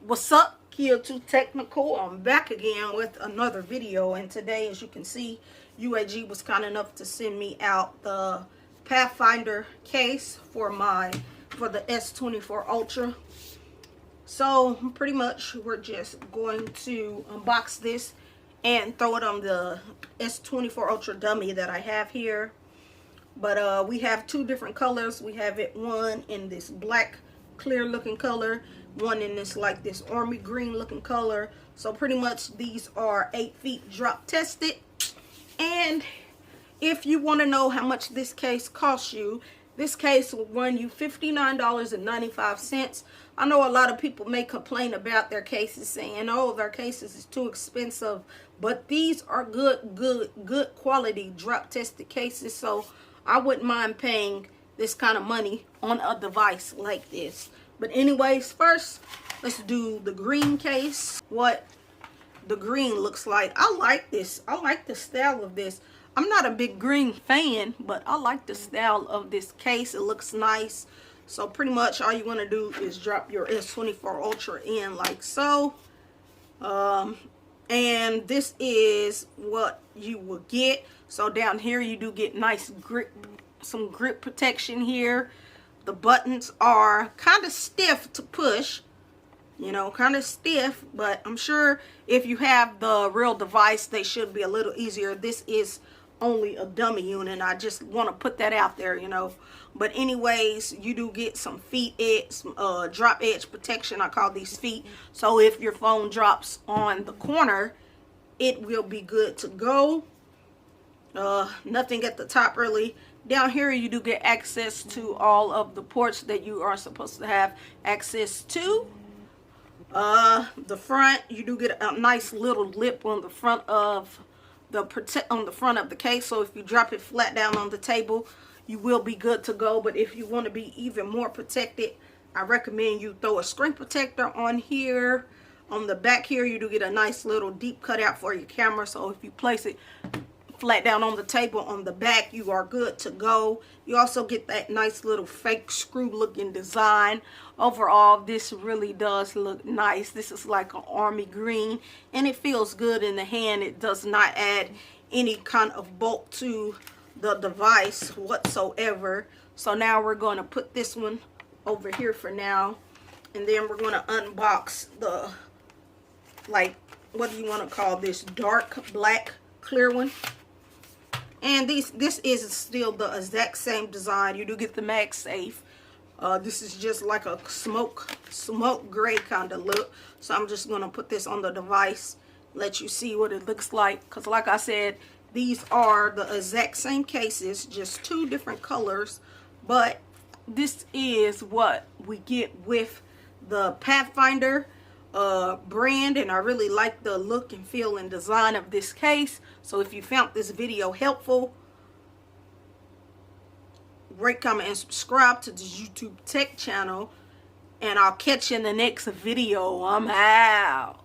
What's up, Kia 2 Technical? I'm back again with another video, and today, as you can see, UAG was kind enough to send me out the Pathfinder case for the S24 Ultra. So pretty much we're just going to unbox this and throw it on the S24 Ultra dummy that I have here. But we have two different colors. We have it one in this black clear looking color, one in this like this army green looking color. So pretty much these are 8 feet drop tested. And if you want to know how much this case costs you, this case will run you $59.95. I know a lot of people may complain about their cases saying, oh, their cases is too expensive, but these are good quality drop tested cases. So I wouldn't mind paying this kind of money on a device like this. But anyways, first let's do the green case. What the green looks like. I like this. I like the style of this. I'm not a big green fan, but I like the style of this case. It looks nice. So pretty much all you want to do is drop your S24 Ultra in like so. And this is what you will get. So down here you do get nice grip, some grip protection here. The buttons are kind of stiff to push, you know, kind of stiff, but I'm sure if you have the real device they should be a little easier. This is only a dummy unit, and I just want to put that out there, you know. But anyways, you do get some feet edge, drop edge protection. I call these feet. So if your phone drops on the corner, it will be good to go. Nothing at the top really. Down here you do get access to all of the ports that you are supposed to have access to. The front, you do get a nice little lip on the front of the case. So if you drop it flat down on the table, you will be good to go. But if you want to be even more protected, I recommend you throw a screen protector on here. On the back here, you do get a nice little deep cutout for your camera. So if you place it flat down on the table on the back, you are good to go. You also get that nice little fake screw looking design. Overall, this really does look nice. This is like an army green, and it feels good in the hand. It does not add any kind of bulk to the device whatsoever. So now we're going to put this one over here for now, and then we're going to unbox the, like, what do you want to call this, dark black clear one. And this is still the exact same design. You do get the MagSafe. This is just like a smoke gray kind of look. So I'm just going to put this on the device, let you see what it looks like. Because like I said, these are the exact same cases, just two different colors. But this is what we get with the Pathfinder brand, and I really like the look and feel and design of this case. So if you found this video helpful, rate, comment, and subscribe to the YouTube Tech channel, and I'll catch you in the next video. I'm out.